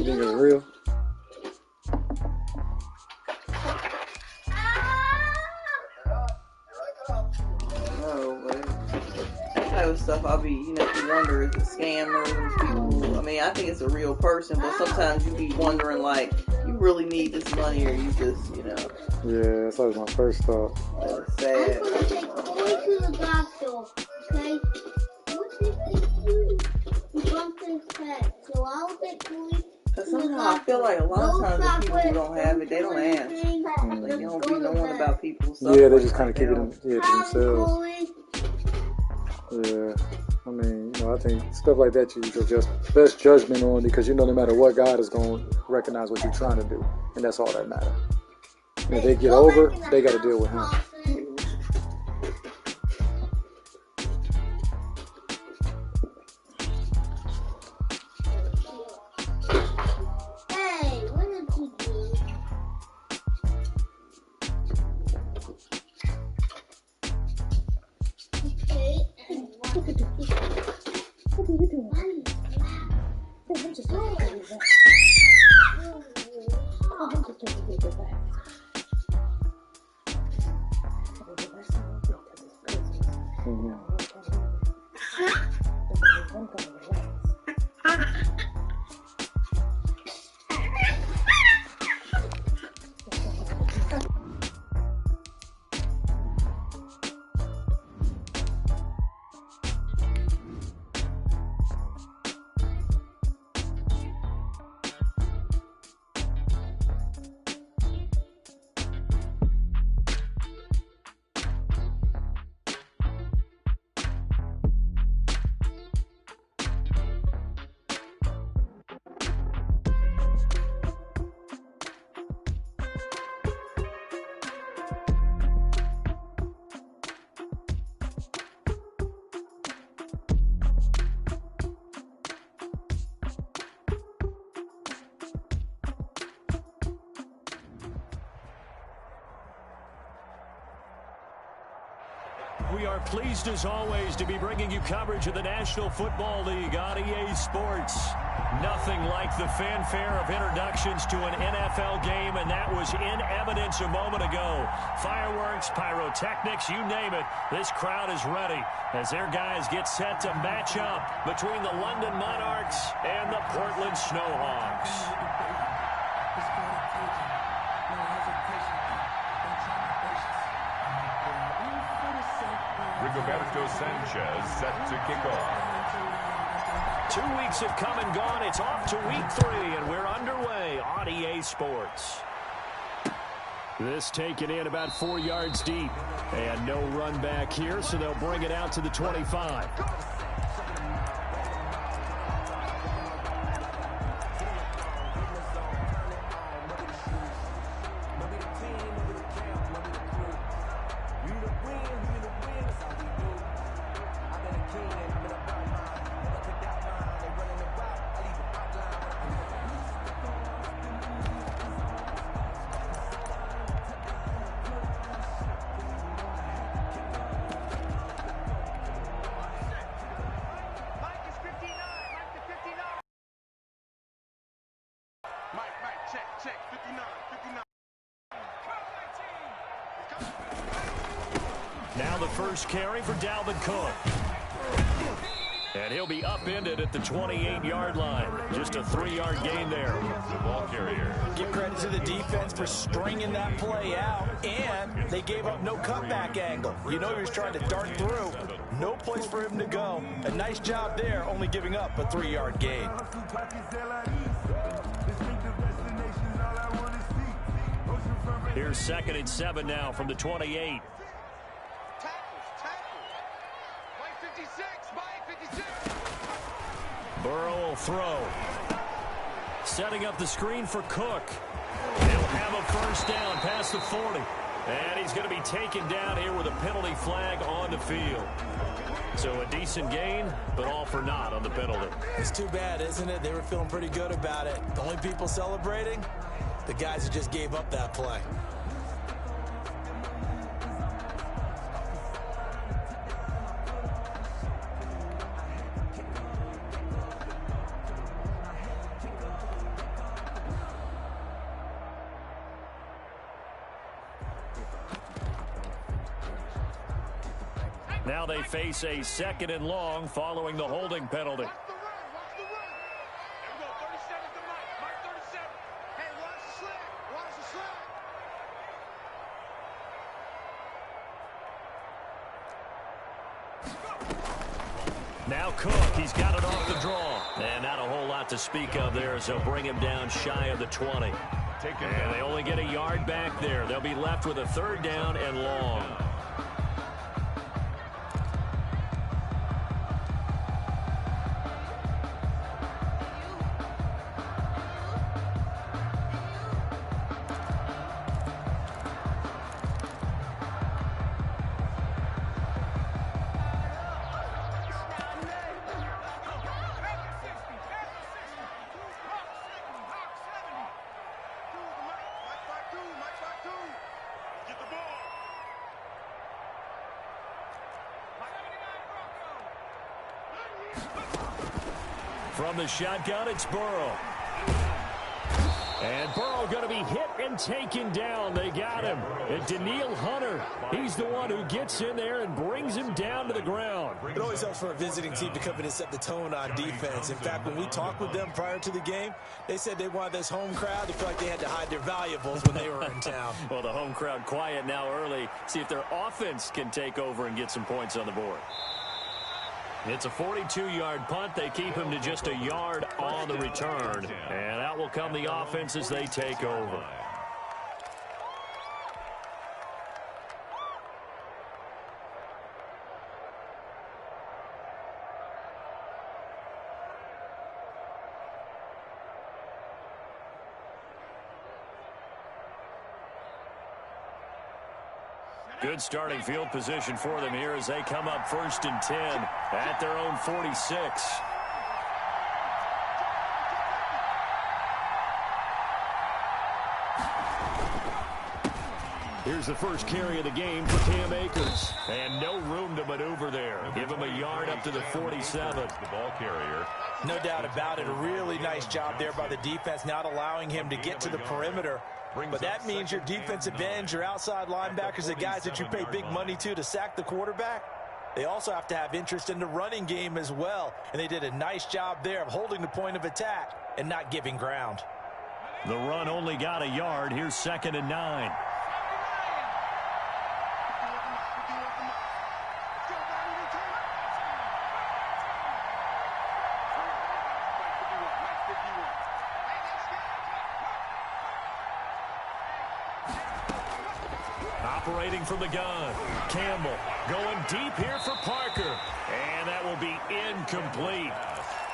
think it's real? No, but that type of stuff, I'll be, you wonder, is it scammers, people? I mean, I think it's a real person, but sometimes you be wondering, like, you really need this money, or you just, Yeah, that's always my first thought. That's sad. I'm going to take Chloe to the doctor, okay? What did they do? He bumped his head, so I'll take Chloe to the doctor. Somehow I feel like a lot of times the people who don't have it, they don't ask. Like, you don't be knowing about people's stuff. Yeah, they just kind of keep it to themselves. Chloe. Yeah, I mean, I think stuff like that you can just best judgment on, because no matter what, God is going to recognize what you're trying to do, and that's all that matters. And if they get over, they got to deal with Him. Hey, what did you do? Okay. What are you doing? I'm just looking for you. I'm just looking for you back. We are pleased, as always, to be bringing you coverage of the National Football League on EA Sports. Nothing like the fanfare of introductions to an NFL game, and that was in evidence a moment ago. Fireworks, pyrotechnics, you name it. This crowd is ready as their guys get set to match up between the London Monarchs and the Portland Snowhawks. Rigoberto Sanchez set to kick off. 2 weeks have come and gone. It's off to week 3, and we're underway on EA Sports. This taken in about 4 yards deep. And no run back here, so they'll bring it out to the 25. Check, 59. Now the first carry for Dalvin Cook. And he'll be upended at the 28-yard line. Just a 3-yard gain there. The ball carrier. Give credit to the defense for stringing that play out, and they gave up no cutback angle. He was trying to dart through. No place for him to go. A nice job there, only giving up a 3-yard gain. Here's 2nd and 7 now from the 28. Burrow will throw. Setting up the screen for Cook. They'll have a first down past the 40. And he's going to be taken down here with a penalty flag on the field. So a decent gain, but all for naught on the penalty. It's too bad, isn't it? They were feeling pretty good about it. The only people celebrating, the guys who just gave up that play. Now they face a 2nd and long following the holding penalty. Now Cook, he's got it off the draw. And not a whole lot to speak of there as they'll bring him down shy of the 20. And they only get a yard back there. They'll be left with a 3rd down and long. From the shotgun, it's Burrow. And Burrow going to be hit and taken down. They got him. And Danielle Hunter, he's the one who gets in there and brings him down to the ground. It always helps for a visiting team to come in and set the tone on defense. In fact, when we talked with them prior to the game, they said they wanted this home crowd to feel like they had to hide their valuables when they were in town. Well, the home crowd quiet now early. See if their offense can take over and get some points on the board. It's a 42-yard punt. They keep him to just a yard on the return. And out will come the offense as they take over. Good starting field position for them here as they come up 1st and 10 at their own 46. Here's the first carry of the game for Cam Akers. And no room to maneuver there. Give him a yard up to the 47. The ball carrier. No doubt about it. A really nice job there by the defense, not allowing him to get to the perimeter. But that means your defensive ends, your outside linebackers, the guys that you pay big money to sack the quarterback, they also have to have interest in the running game as well. And they did a nice job there of holding the point of attack and not giving ground. The run only got a yard. Here's 2nd and 9. Operating from the gun, Campbell going deep here for Parker, and that will be incomplete.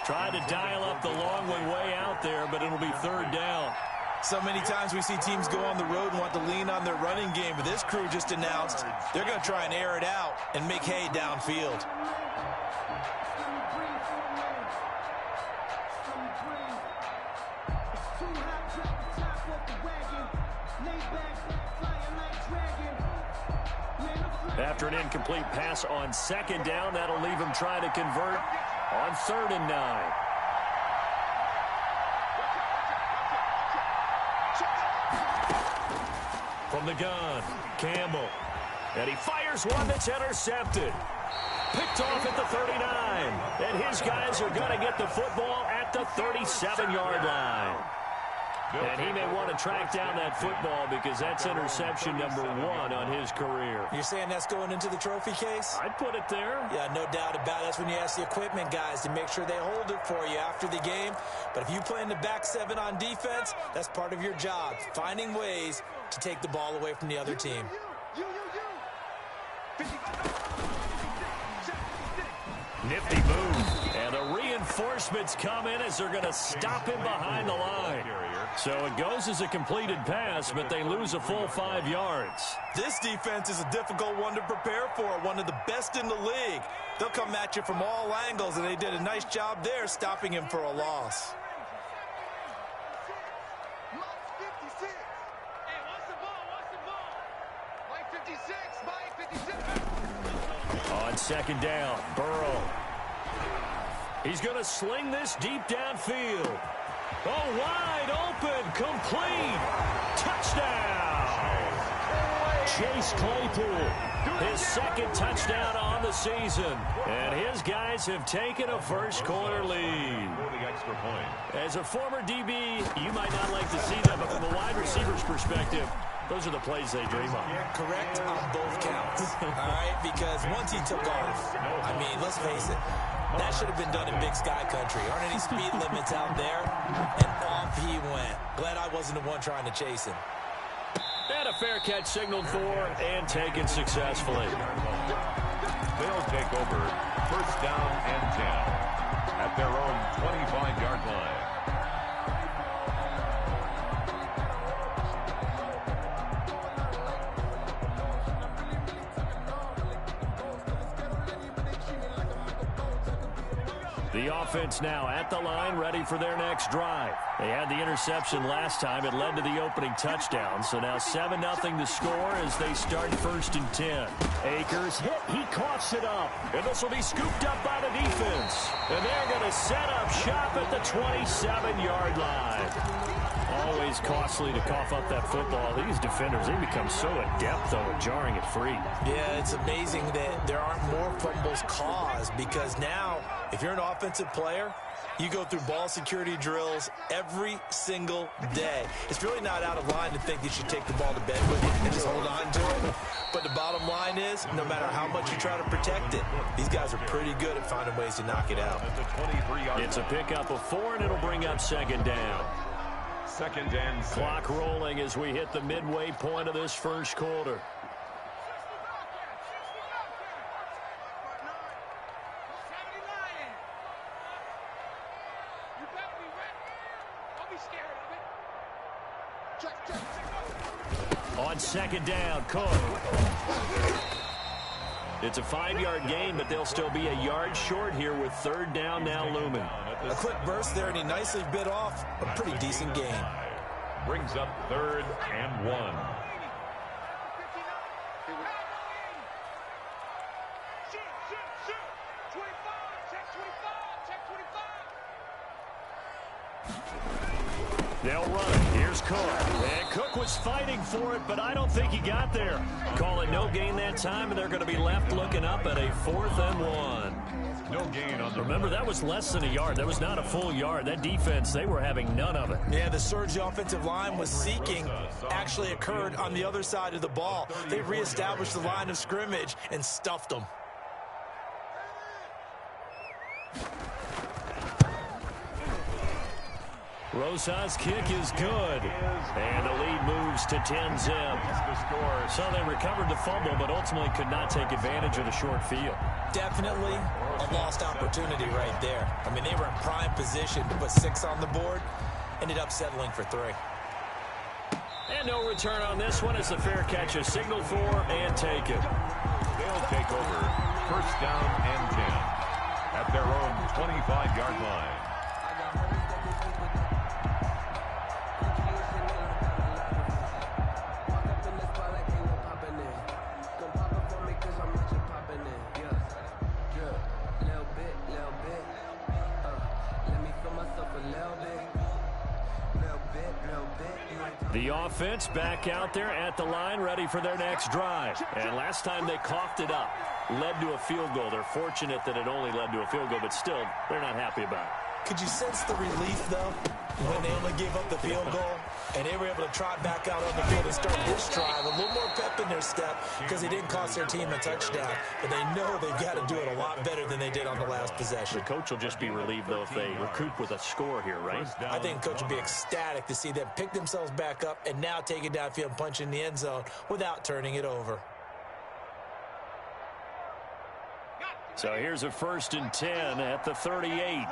Tried to dial up the long one way out there, but it'll be 3rd down. So many times we see teams go on the road and want to lean on their running game, but this crew just announced they're going to try and air it out and make hay downfield. After an incomplete pass on 2nd down, that'll leave him trying to convert on 3rd and 9. From the gun, Campbell. And he fires one that's intercepted. Picked off at the 39. And his guys are going to get the football at the 37-yard line. And he may want to track down that football because that's interception number 1 on his career. You're saying that's going into the trophy case? I'd put it there. Yeah, no doubt about it. That's when you ask the equipment guys to make sure they hold it for you after the game. But if you play in the back 7 on defense, that's part of your job, finding ways to take the ball away from the other team. Nifty move. And the reinforcements come in as they're going to stop him behind the line. So it goes as a completed pass, but they lose a full 5 yards. This defense is a difficult one to prepare for, one of the best in the league. They'll come at you from all angles, and they did a nice job there stopping him for a loss. On 2nd down, Burrow. He's going to sling this deep downfield. Oh, wide open, complete. Touchdown. Chase Claypool. his second touchdown on the season. And his guys have taken a first-quarter lead. As a former DB, you might not like to see that, but from a wide receiver's perspective, those are the plays they dream of. Correct on both counts. All right, because once he took off, I mean, let's face it, that should have been done in Big Sky Country. Aren't any speed limits out there? And off he went. Glad I wasn't the one trying to chase him. And a fair catch signaled for and taken successfully. They'll take over first down and 10 at their own 25-yard line. The offense now at the line, ready for their next drive. They had the interception last time. It led to the opening touchdown. So now 7-0 to score as they start first and 10. Akers hit. He coughs it up. And this will be scooped up by the defense. And they're going to set up shop at the 27-yard line. Always costly to cough up that football. These defenders, they become so adept, though, at jarring it free. Yeah, it's amazing that there aren't more fumbles caused because now, if you're an offensive player, you go through ball security drills every single day. It's really not out of line to think you should take the ball to bed with you and just hold on to it. But the bottom line is, no matter how much you try to protect it, these guys are pretty good at finding ways to knock it out. It's a pickup of 4, and it'll bring up second down. Second and 6. Clock rolling as we hit the midway point of this first quarter. On second down, Cook. It's a 5-yard gain, but they'll still be a yard short here with third down now looming. A quick burst there, and he nicely bit off a pretty decent gain. Brings up third and 1. They'll run it. Here's Cook. And Cook was fighting for it, but I don't think he got there. Call it no gain that time, and they're going to be left looking up at a 4th and 1. No gain on the Remember, that was less than a yard. That was not a full yard. That defense, they were having none of it. Yeah, the surge the offensive line was seeking actually occurred on the other side of the ball. They reestablished the line of scrimmage and stuffed them. Rosas' kick is good. And the lead moves to 10-zip. So they recovered the fumble, but ultimately could not take advantage of the short field. Definitely a lost opportunity right there. I mean, they were in prime position to put 6 on the board. Ended up settling for 3. And no return on this one as the fair catch is signaled for and taken. They'll take over first down and 10 at their own 25-yard line. The offense back out there at the line, ready for their next drive. And last time they coughed it up, led to a field goal. They're fortunate that it only led to a field goal, but still, they're not happy about it. Could you sense the relief, though, when they only gave up the field goal and they were able to trot back out on the field and start this drive? A little more pep in their step because they didn't cost their team a touchdown, but they know they've got to do it a lot better than they did on the last possession. The coach will just be relieved, though, if they recoup with a score here, right? I think coach will be ecstatic to see them pick themselves back up and now take it downfield and punch in the end zone without turning it over. So here's a 1st and 10 at the 38.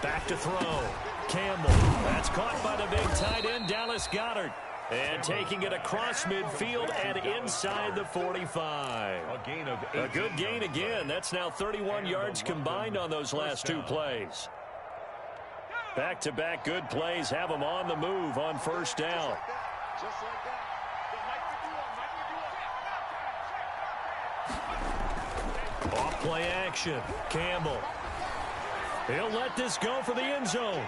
Back to throw. Campbell. That's caught by the big tight end, Dallas Goedert. And taking it across midfield and inside the 45. A good gain again. That's now 31 yards combined on those last 2 plays. Back-to-back good plays have them on the move on first down. Off play action. Campbell. He'll let this go for the end zone.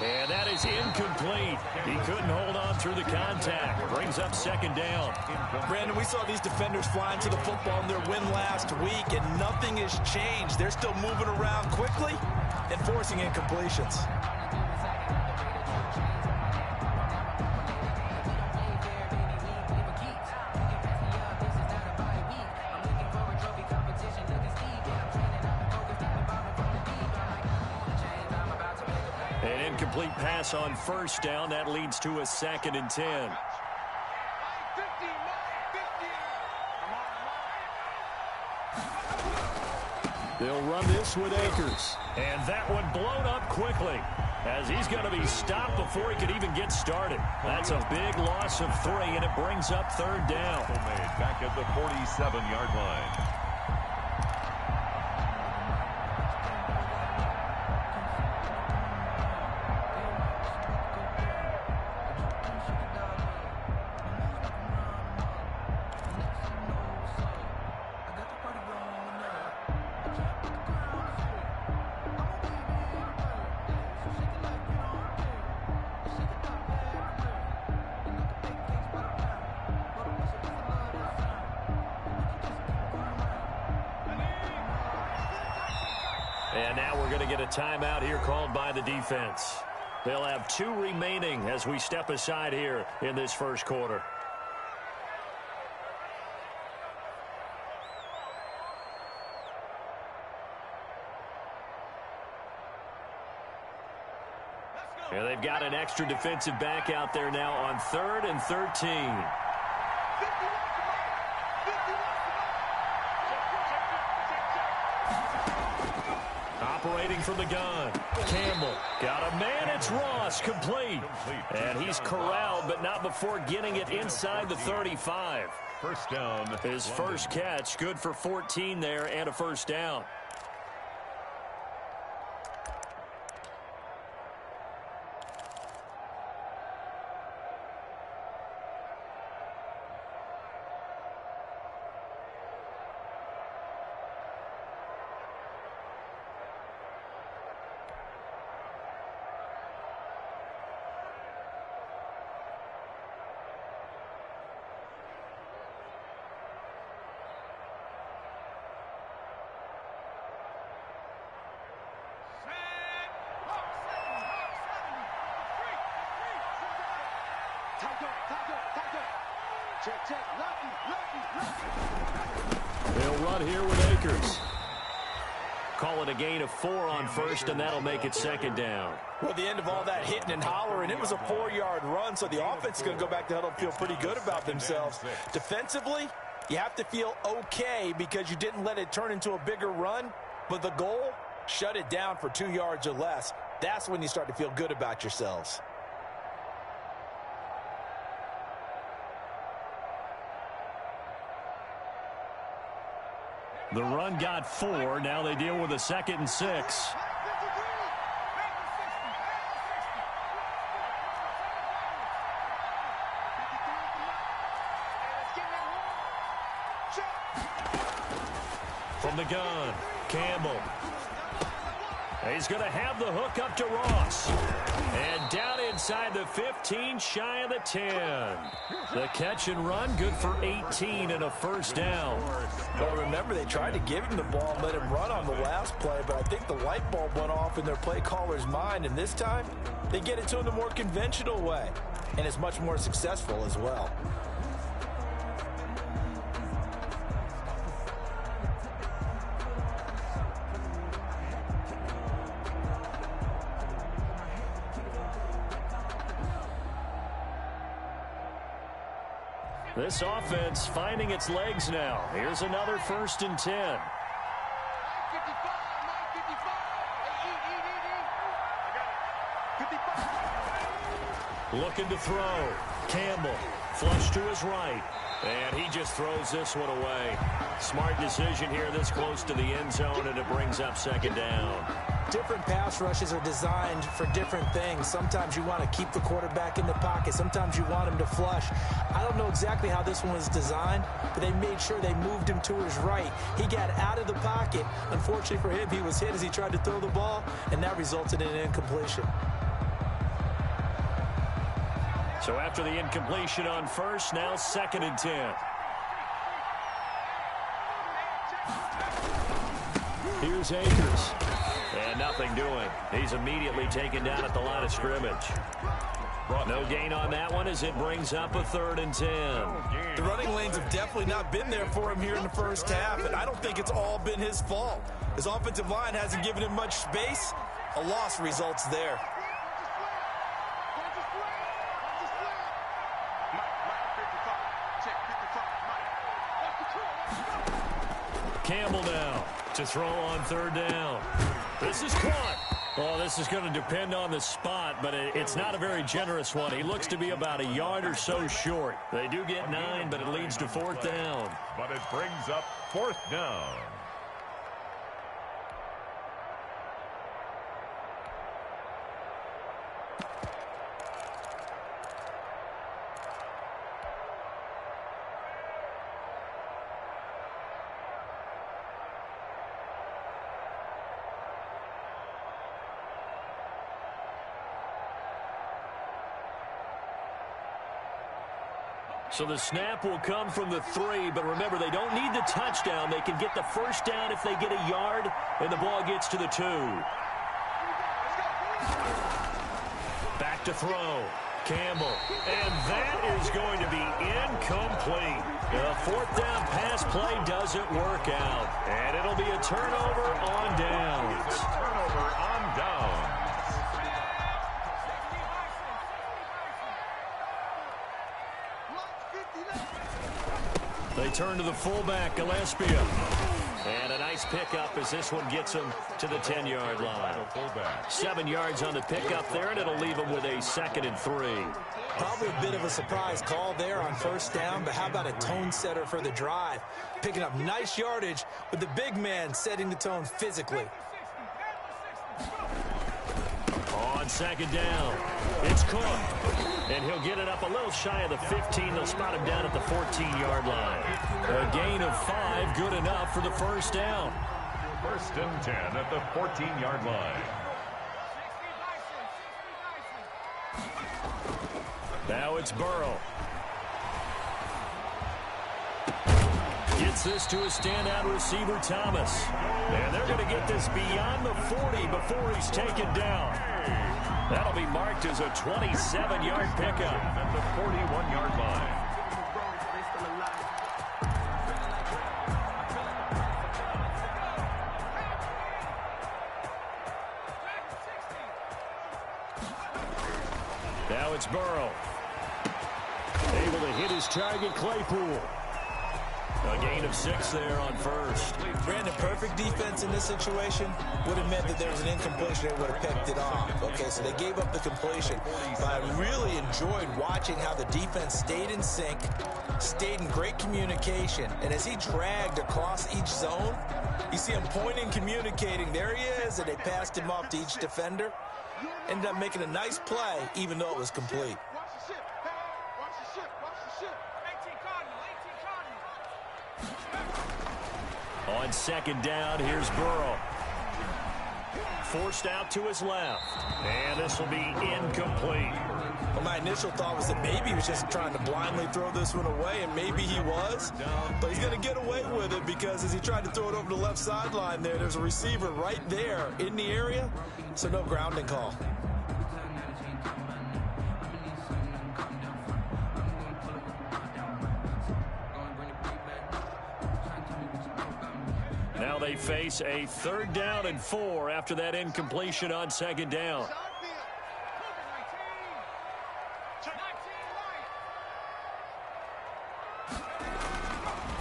And that is incomplete. He couldn't hold on through the contact. Brings up second down. Brandon, we saw these defenders flying to the football in their win last week, and nothing has changed. They're still moving around quickly and forcing incompletions. An incomplete pass on first down. That leads to a 2nd and 10. They'll run this with Akers. And that one blown up quickly as he's going to be stopped before he could even get started. That's a big loss of 3, and it brings up 3rd down. Back at the 47-yard line. And now we're going to get a timeout here called by the defense. They'll have 2 remaining as we step aside here in this first quarter. And they've got an extra defensive back out there now on 3rd and 13. Operating from the gun. Campbell got a man. It's Ross, complete. And he's corralled, but not before getting it inside the 35. First down. His first catch, good for 14 there and a first down. They'll run here with Akers. Call it a gain of 4 on first, and that'll make it 2nd down. Well, the end of all that hitting and hollering, it was a 4-yard run, so the offense is going to go back to huddle and feel pretty good about themselves. Defensively, you have to feel okay because you didn't let it turn into a bigger run, but the goal, shut it down for 2 yards or less. That's when you start to feel good about yourselves. The run got 4. Now they deal with a 2nd and 6. From the gun, Campbell. He's going to have the hook up to Ross. And down inside the 15, shy of the 10. The catch and run, good for 18 and a first down. Well, remember, they tried to give him the ball and let him run on the last play, but I think the light bulb went off in their play caller's mind, and this time they get it to him the more conventional way, and it's much more successful as well. This offense finding its legs now. Here's another 1st and 10. Looking to throw. Campbell, flush to his right. And he just throws this one away. Smart decision here this close to the end zone, and it brings up second down. Different pass rushes are designed for different things. Sometimes you want to keep the quarterback in the pocket. Sometimes you want him to flush. I don't know exactly how this one was designed, but they made sure they moved him to his right. He got out of the pocket. Unfortunately for him, he was hit as he tried to throw the ball, and that resulted in an incompletion. So after the incompletion on first, now 2nd and 10. Here's Akers. And nothing doing. He's immediately taken down at the line of scrimmage. No gain on that one as it brings up a 3rd and 10. The running lanes have definitely not been there for him here in the first half, and I don't think it's all been his fault. His offensive line hasn't given him much space. A loss results there. Campbell now to throw on 3rd down. This is caught. Oh, this is going to depend on the spot, but it's not a very generous one. He looks to be about a yard or so short. They do get 9, but it leads to 4th down. But it brings up 4th down. So the snap will come from the 3, but remember, they don't need the touchdown. They can get the 1st down if they get a yard, and the ball gets to the 2. Back to throw. Campbell. And that is going to be incomplete. The 4th down pass play doesn't work out. And it'll be a turnover on downs. Turnover on downs. They turn to the fullback, Gillespie. And a nice pickup as this one gets him to the 10-yard line. 7 yards on the pickup there, and it'll leave him with a 2nd and 3. Probably a bit of a surprise call there on 1st down, but how about a tone setter for the drive? Picking up nice yardage with the big man setting the tone physically. On 2nd down, it's caught. And he'll get it up a little shy of the 15. They'll spot him down at the 14-yard line. A gain of 5, good enough for the 1st down. 1st and 10 at the 14-yard line. Now it's Burrow. Gets this to a standout receiver, Thomas. And they're going to get this beyond the 40 before he's taken down. That'll be marked as a 27-yard pickup At the 41-yard line. Now it's Burrow. Able to hit his target, Claypool. A gain of 6 there on 1st. Brandon, perfect defense in this situation would have meant that there was an incompletion. They would have picked it off. Okay, so they gave up the completion. But I really enjoyed watching how the defense stayed in sync, stayed in great communication. And as he dragged across each zone, you see him pointing, communicating. There he is, and they passed him off to each defender. Ended up making a nice play, even though it was complete. On 2nd down, here's Burrow. Forced out to his left. And this will be incomplete. Well, my initial thought was that maybe he was just trying to blindly throw this one away, and maybe he was. But he's going to get away with it because as he tried to throw it over the left sideline there's a receiver right there in the area, so no grounding call. Now they face a 3rd down and 4 after that incompletion on 2nd down.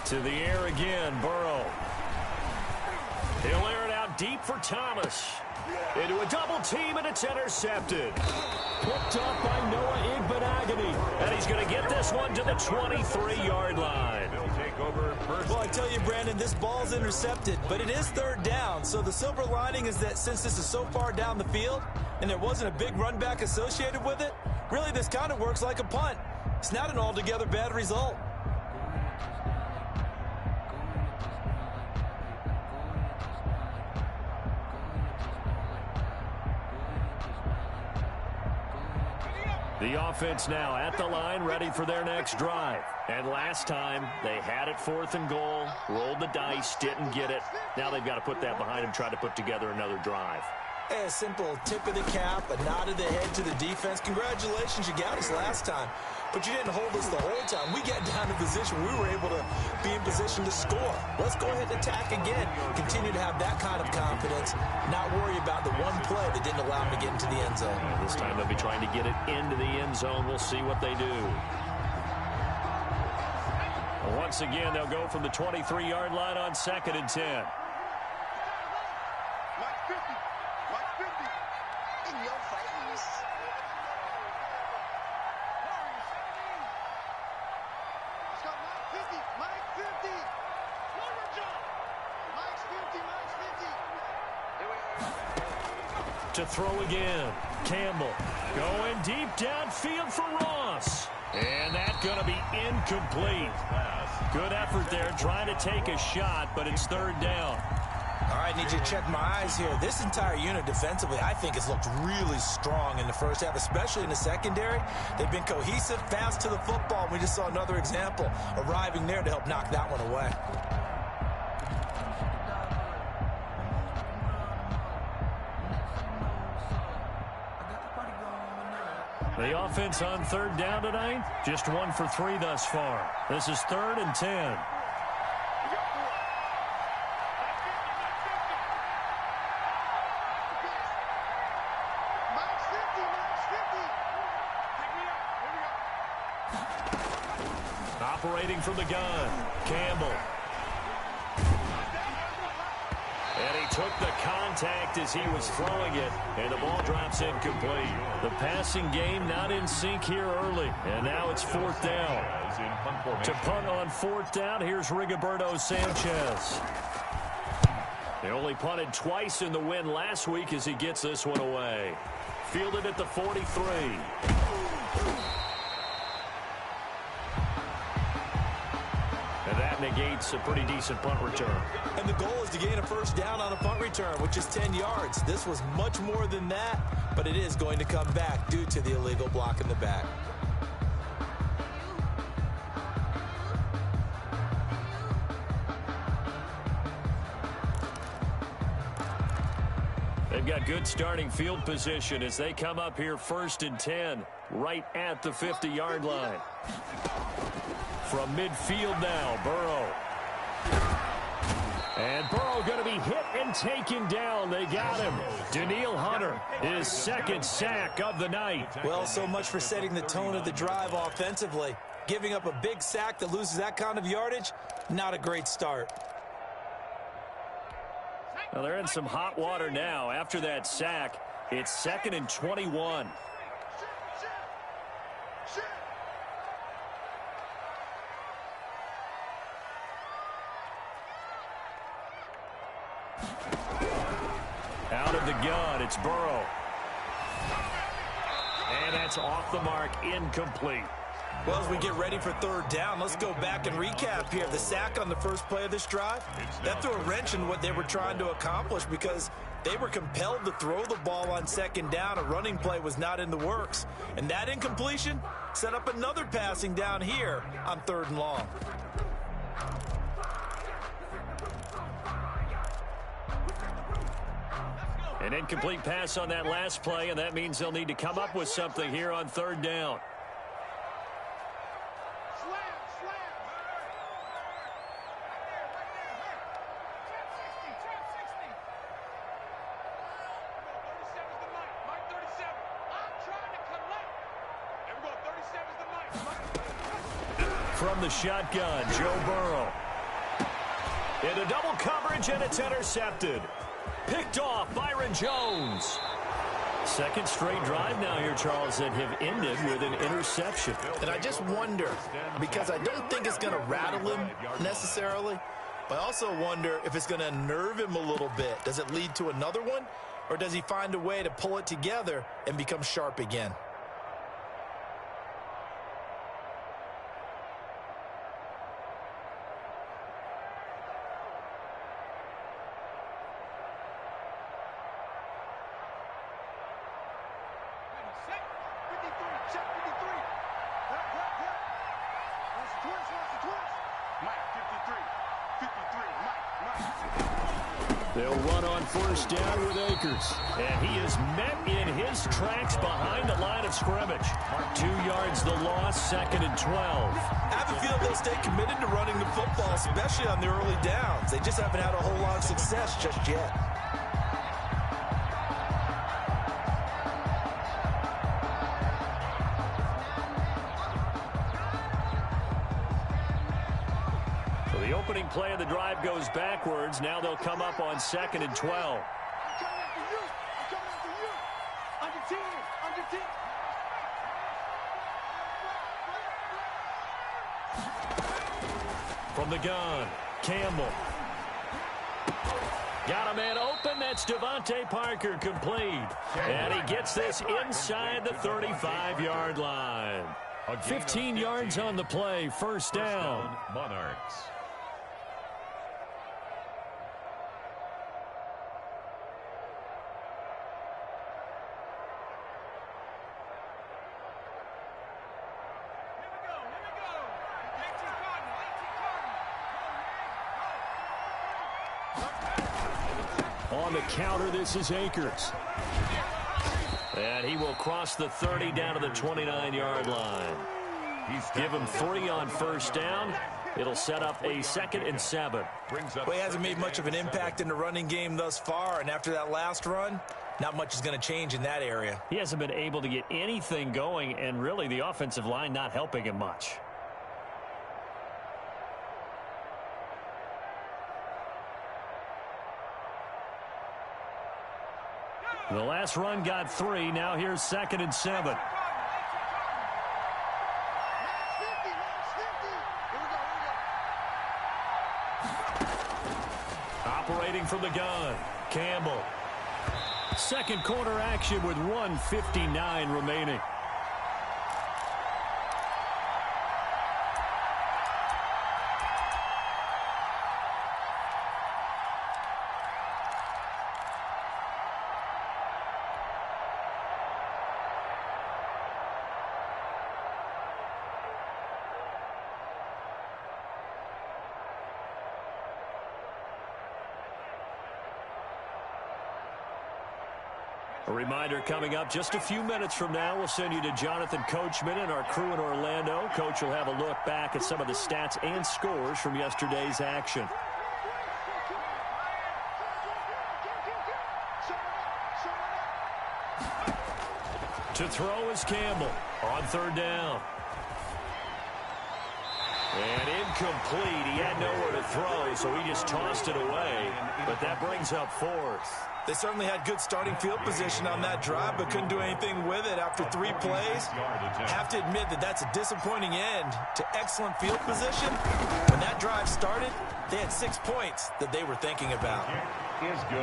To the air again, Burrow. He'll air it out deep for Thomas. Into a double team, and it's intercepted. Picked up by Noah Igbenogany. And he's going to get this one to the 23-yard line. They'll take over first. Well, I tell you, Brandon, this ball's intercepted, but it is third down. So the silver lining is that since this is so far down the field and there wasn't a big run back associated with it, really this kind of works like a punt. It's not an altogether bad result. The offense now at the line, ready for their next drive. And last time, they had it 4th and goal, rolled the dice, didn't get it. Now they've got to put that behind them, try to put together another drive. A simple tip of the cap, a nod of the head to the defense. Congratulations, you got us last time. But you didn't hold us the whole time. We got down to position. We were able to be in position to score. Let's go ahead and attack again. Continue to have that kind of confidence. Not worry about the one play that didn't allow them to get into the end zone. And this time they'll be trying to get it into the end zone. We'll see what they do. And once again, they'll go from the 23-yard line on 2nd and 10. To throw again. Campbell going deep downfield for Ross. And that's going to be incomplete. Good effort there trying to take a shot, but it's 3rd down. All right, need you to check my eyes here. This entire unit defensively, I think, has looked really strong in the first half, especially in the secondary. They've been cohesive, fast to the football. We just saw another example arriving there to help knock that one away. The offense on 3rd down tonight, just 1 for 3 thus far. This is 3rd and 10. Operating from the gun, Campbell. And he took the contact as he was throwing it, and the ball drops incomplete. The passing game not in sync here early, and now it's 4th down. To punt on 4th down, here's Rigoberto Sanchez. They only punted twice in the win last week as he gets this one away. Fielded at the 43. And that negates a pretty decent punt return. And the goal is to gain a 1st down on a punt return, which is 10 yards. This was much more than that, but it is going to come back due to the illegal block in the back. They've got good starting field position as they come up here 1st and 10, right at the 50-yard line. From midfield now, Burrow. And Burrow going to be hit and taken down. They got him. Danielle Hunter, his 2nd sack of the night. Well, so much for setting the tone of the drive offensively. Giving up a big sack that loses that kind of yardage, not a great start. Well, they're in some hot water now. After that sack, it's 2nd and 21. Out of the gun, it's Burrow. And that's off the mark, incomplete. Well, as we get ready for 3rd down, let's go back and recap here. The sack on the first play of this drive, that threw a wrench in what they were trying to accomplish because they were compelled to throw the ball on 2nd down. A running play was not in the works. And that incompletion set up another passing down here on 3rd and long. An incomplete pass on that last play, and that means they'll need to come up with something here on 3rd down. From the shotgun, Joe Burrow. Into double coverage, and it's intercepted. Picked off, Byron Jones. Second straight drive now here, Charles, that have ended with an interception. And I just wonder, because I don't think it's going to rattle him necessarily, but I also wonder if it's going to unnerve him a little bit. Does it lead to another one, or does he find a way to pull it together and become sharp again? They'll run on first down with Akers. And he is met in his tracks behind the line of scrimmage. 2 yards the loss, 2nd and 12. I have a feeling they'll stay committed to running the football, especially on the early downs. They just haven't had a whole lot of success just yet. The opening play of the drive goes backwards. Now they'll come up on 2nd and 12. From the gun, Campbell. Got a man open. That's Devontae Parker, complete. And he gets this inside the 35-yard line. 15 yards on the play, first down. Monarchs. On the counter, this is Akers. And he will cross the 30 down to the 29-yard line. Give him 3 on first down. It'll set up a 2nd and 7. Well, he hasn't made much of an impact in the running game thus far, and after that last run, not much is going to change in that area. He hasn't been able to get anything going, and really the offensive line not helping him much. The last run got 3. Now here's 2nd and 7. Operating from the gun, Campbell. Second quarter action with 1:59 remaining. A reminder coming up just a few minutes from now, we'll send you to Jonathan Coachman and our crew in Orlando. Coach will have a look back at some of the stats and scores from yesterday's action. To throw is Campbell on 3rd down. And incomplete. He had nowhere to throw, so he just tossed it away. But that brings up 4th. They certainly had good starting field position on that drive, but couldn't do anything with it after 3 plays. Have to admit that that's a disappointing end to excellent field position. When that drive started, they had 6 points that they were thinking about.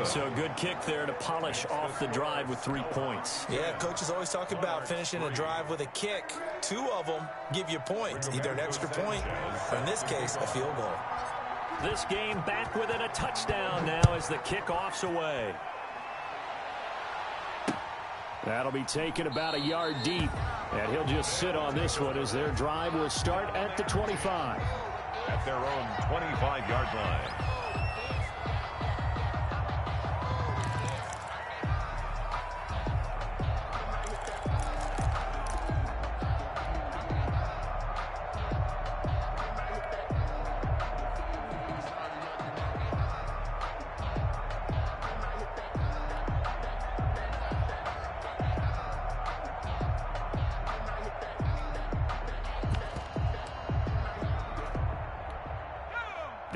So a good kick there to polish off the drive with 3 points. Yeah, coaches always talk about finishing a drive with a kick. 2 of them give you points, either an extra point or, in this case, a field goal. This game back within a touchdown now as the kickoff's away. That'll be taken about a yard deep, and he'll just sit on this one as their drive will start at the 25. At their own 25-yard line.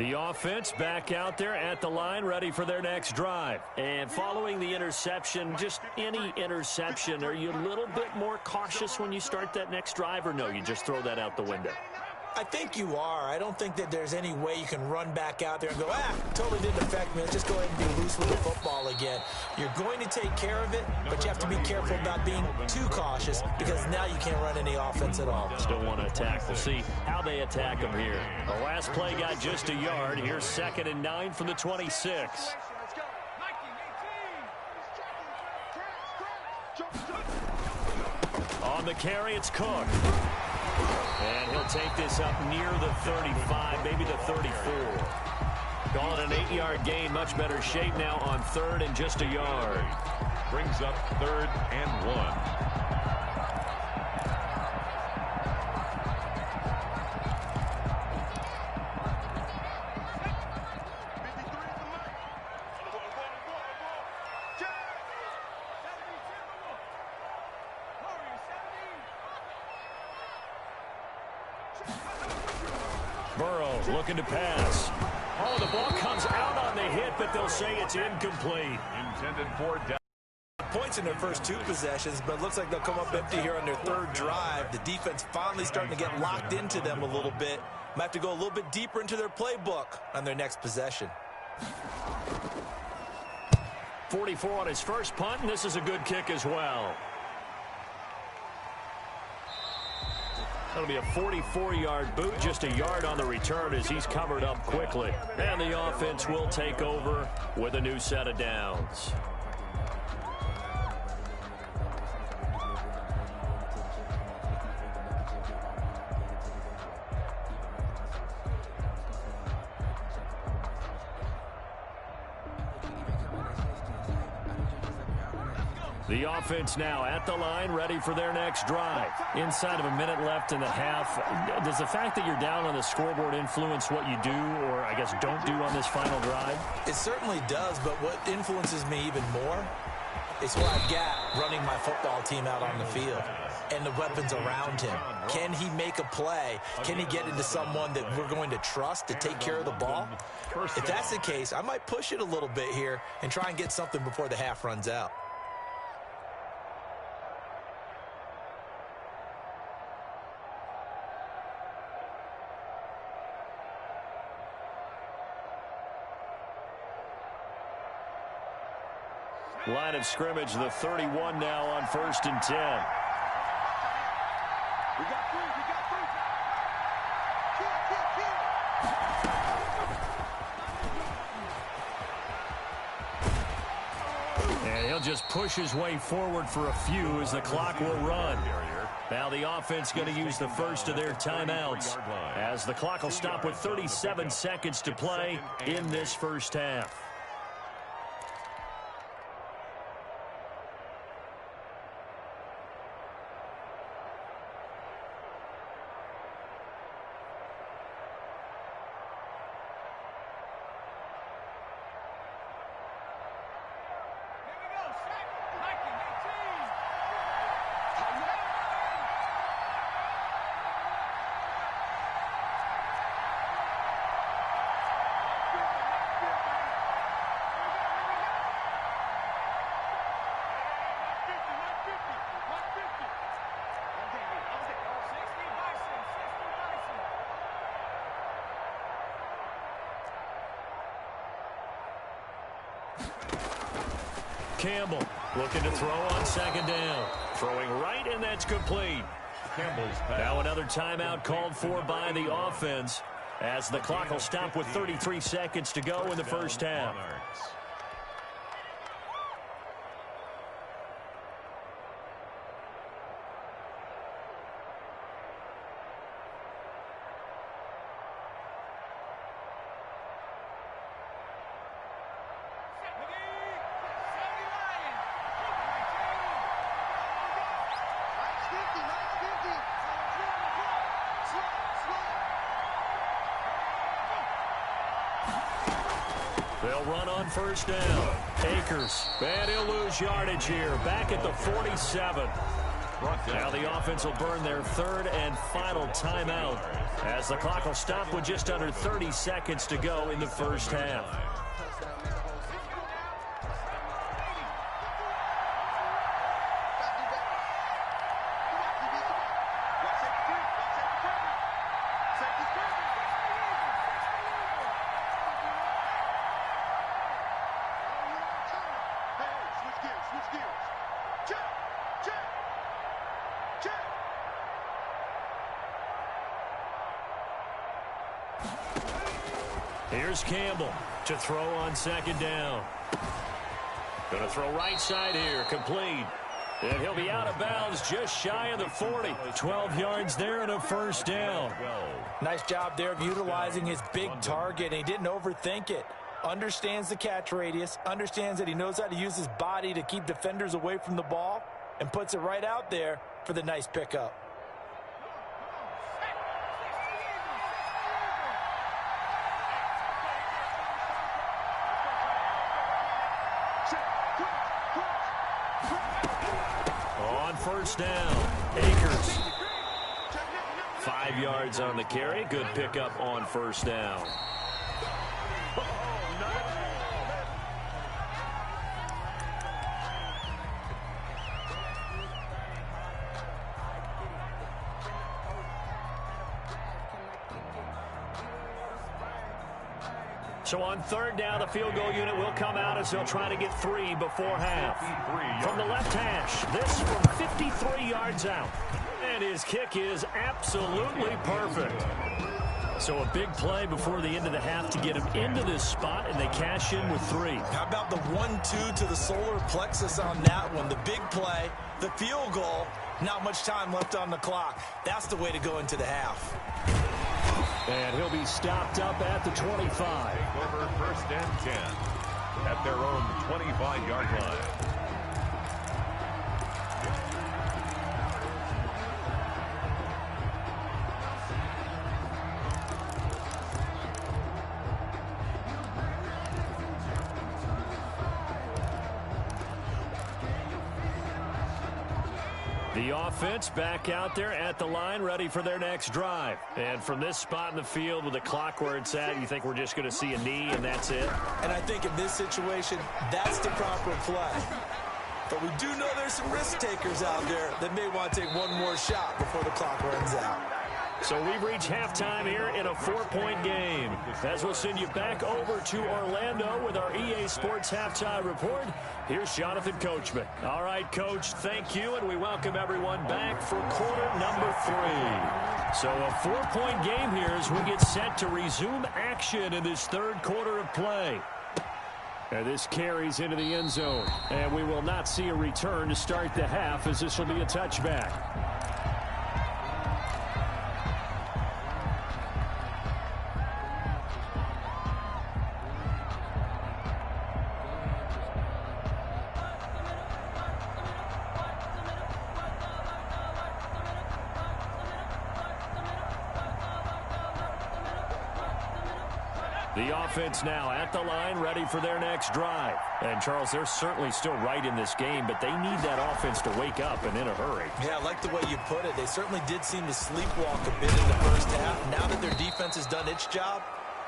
The offense back out there at the line, ready for their next drive. And following the interception, just any interception, are you a little bit more cautious when you start that next drive, or no, you just throw that out the window? I think you are. I don't think that there's any way you can run back out there and go, totally didn't affect me. Let's just go ahead and be loose with the football again. You're going to take care of it, but you have to be careful about being too cautious because now you can't run any offense at all. Still want to attack. We'll see how they attack him here. The last play got just a yard. Here's 2nd and 9 from the 26. On the carry, it's Cook. And he'll take this up near the 35, maybe the 34. Call it an 8-yard gain. Much better shape now on 3rd and just a yard. Brings up 3rd and 1. Burrow looking to pass. Oh, the ball comes out on the hit, but they'll say it's incomplete. Intended for down. Points in their first 2 possessions, but it looks like they'll come up empty here on their 3rd drive. The defense finally starting to get locked into them a little bit. Might have to go a little bit deeper into their playbook on their next possession. 44 on his first punt, and this is a good kick as well. That'll be a 44-yard boot, just a yard on the return as he's covered up quickly. And the offense will take over with a new set of downs. The offense now at the line, ready for their next drive. Inside of a minute left in the half, does the fact that you're down on the scoreboard influence what you do, or I guess don't do on this final drive? It certainly does, but what influences me even more is what I've got running my football team out on the field and the weapons around him. Can he make a play? Can he get into someone that we're going to trust to take care of the ball? If that's the case, I might push it a little bit here and try and get something before the half runs out. Line of scrimmage, the 31 now on 1st and 10. And he'll just push his way forward for a few as the clock will run. Now the offense going to use the first of their timeouts as the clock will stop with 37 seconds to play in this first half. Campbell looking to throw on 2nd down. Throwing right, and that's complete. Campbell's pass. Now another timeout called for by the offense as the clock will stop with 33 seconds to go in the first half. They'll run on 1st down. Akers, and he'll lose yardage here. Back at the 47. Now the offense will burn their third and final timeout as the clock will stop with just under 30 seconds to go in the first half. Here's Campbell to throw on second down. Going to throw right side here, complete. And he'll be out of bounds just shy of the 40. 12 yards there and a first down. Nice job there of utilizing his big target, and he didn't overthink it. Understands the catch radius, understands that he knows how to use his body to keep defenders away from the ball, and puts it right out there for the nice pickup. On first down, Akers. 5 yards on the carry. Good pickup on first down. So on third down, the field goal unit will come out as they'll try to get 3 before half. From the left hash, this from 53 yards out. And his kick is absolutely perfect. So a big play before the end of the half to get him into this spot, and they cash in with 3. How about the 1-2 to the solar plexus on that one? The big play, the field goal, not much time left on the clock. That's the way to go into the half. And he'll be stopped up at the 25. Over first and 10 at their own 25-yard line. The offense back out there at the line, ready for their next drive. And from this spot in the field with the clock where it's at, you think we're just going to see a knee and that's it? And I think in this situation, that's the proper play. But we do know there's some risk takers out there that may want to take one more shot before the clock runs out. So we've reached halftime here in a 4-point game. As we'll send you back over to Orlando with our EA Sports Halftime Report. Here's Jonathan Coachman. All right, Coach, thank you, and we welcome everyone back for quarter number 3. So a 4-point game here as we get set to resume action in this third quarter of play. And this carries into the end zone. And we will not see a return to start the half as this will be a touchback. The offense now at the line, ready for their next drive. And, Charles, they're certainly still right in this game, but they need that offense to wake up and in a hurry. Yeah, I like the way you put it. They certainly did seem to sleepwalk a bit in the first half. Now that their defense has done its job,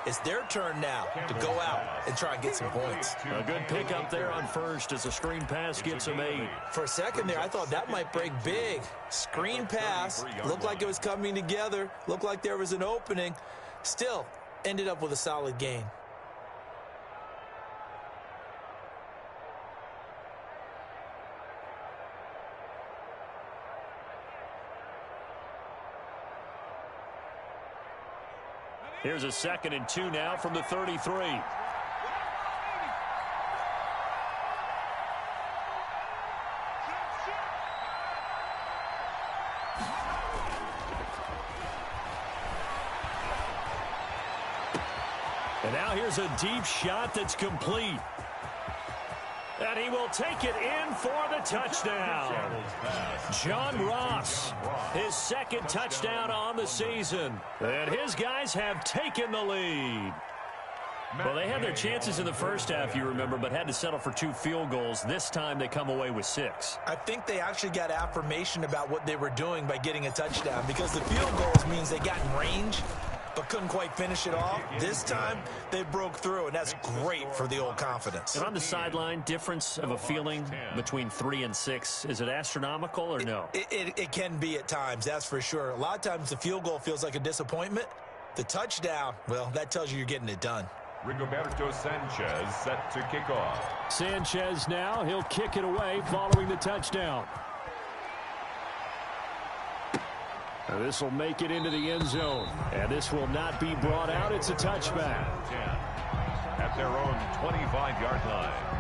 it's their turn now to go out and try and get some points. A good pickup there on first as the screen pass gets them 8. For a second there, I thought that might break big. Screen pass, looked like it was coming together, looked like there was an opening. Still, ended up with a solid gain. Here's a 2nd and 2 now from the 33. And now here's a deep shot that's complete. And he will take it in for the touchdown. John Ross, his 2nd touchdown on the season. And his guys have taken the lead. Well, they had their chances in the first half, you remember, but had to settle for 2 field goals. This time they come away with 6. I think they actually got affirmation about what they were doing by getting a touchdown, because the field goals means they got in range but couldn't quite finish it off. This time, they broke through, and that's great for the old confidence. And on the sideline, difference of a feeling between 3 and 6, is it astronomical or no? It can be at times, that's for sure. A lot of times the field goal feels like a disappointment. The touchdown, well, that tells you you're getting it done. Rigoberto Sanchez set to kick off. Sanchez now, he'll kick it away following the touchdown. This will make it into the end zone, and this will not be brought out. It's a touchback. At their own 25-yard line.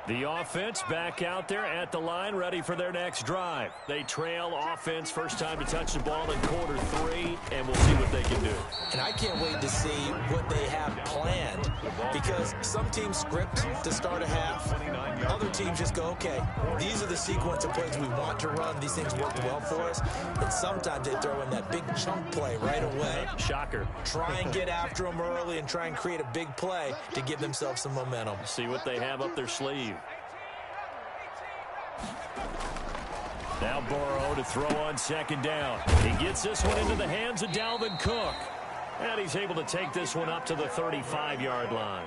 The offense back out there at the line, ready for their next drive. They trail offense, first time to touch the ball in quarter 3, and we'll see what they can do. And I can't wait to see what they have planned, because some teams script to start a half. Other teams just go, okay, these are the sequence of plays we want to run. These things work well for us. And sometimes they throw in that big chunk play right away. Shocker. Try and get after them early and try and create a big play to give themselves some momentum. See what they have up their sleeve. Now Burrow to throw on second down. He gets this one into the hands of Dalvin Cook. And he's able to take this one up to the 35-yard line.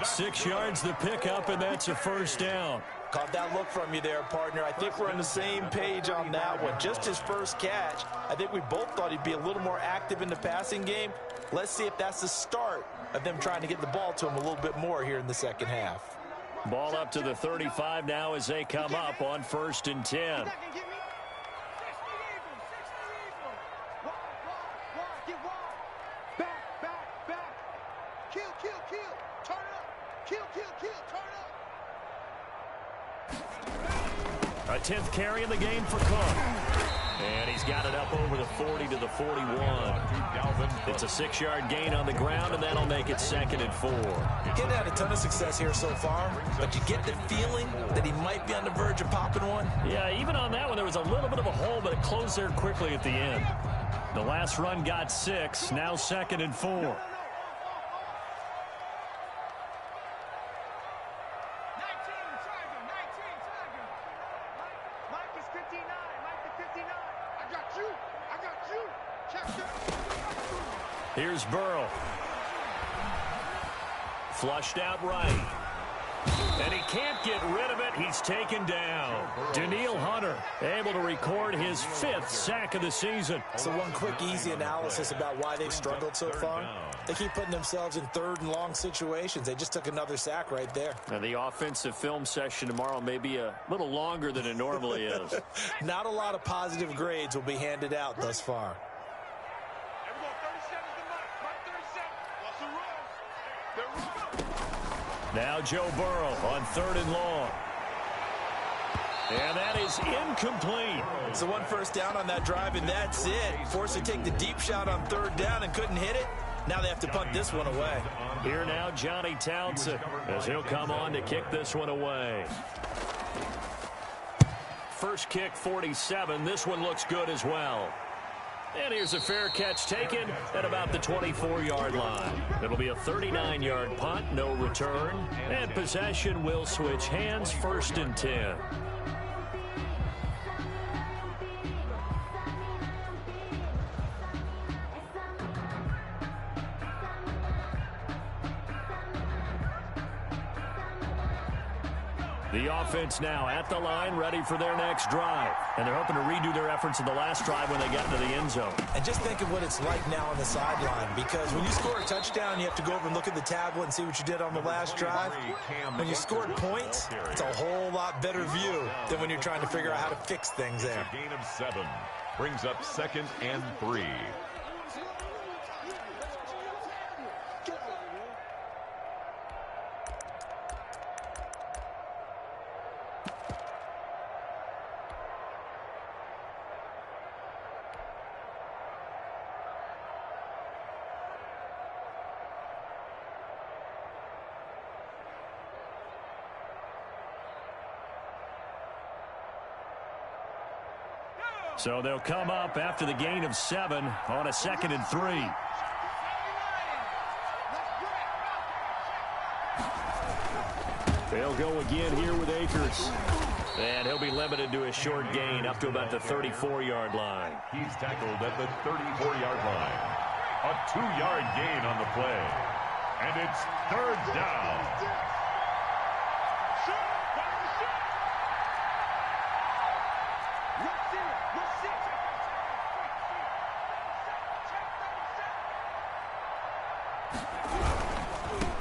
6 yards the pickup, and that's a first down. Caught that look from you there, partner. I think we're on the same page on that one. Just his first catch. I think we both thought he'd be a little more active in the passing game. Let's see if that's the start of them trying to get the ball to him a little bit more here in the second half. Ball up to the 35 now as they come up on 1st and 10. A 10th carry in the game for Cook. And he's got it up over the 40 to the 41. It's a 6-yard gain on the ground, and that'll make it 2nd and 4. He's had a ton of success here so far, but you get the feeling that he might be on the verge of popping one. Yeah, even on that one, there was a little bit of a hole, but it closed there quickly at the end. The last run got 6, now 2nd and 4. Here's Burrow. Flushed out right. And he can't get rid of it. He's taken down. Danielle Hunter able to record his 5th sack of the season. So one quick, easy analysis about why they've struggled so far. They keep putting themselves in 3rd and long situations. They just took another sack right there. And the offensive film session tomorrow may be a little longer than it normally is. Not a lot of positive grades will be handed out thus far. Now Joe Burrow on 3rd and long. And that is incomplete. So 1 first down on that drive, and that's it. Forced to take the deep shot on 3rd down and couldn't hit it. Now they have to punt this one away. Here now Johnny Townsend as he'll come on to kick this one away. First kick 47. This one looks good as well. And here's a fair catch taken at about the 24-yard line. It'll be a 39-yard punt, no return. And possession will switch hands, 1st and 10. The offense now at the line, ready for their next drive. And they're hoping to redo their efforts in the last drive when they got into the end zone. And just think of what it's like now on the sideline, because when you score a touchdown, you have to go over and look at the tablet and see what you did on the last drive. When you scored points, it's a whole lot better view than when you're trying to figure out how to fix things there. A gain of 7 brings up 2nd and 3. So they'll come up after the gain of 7 on a 2nd and 3. They'll go again here with Akers. And he'll be limited to a short gain up to about the 34-yard line. He's tackled at the 34-yard line. A 2-yard gain on the play. And it's 3rd down.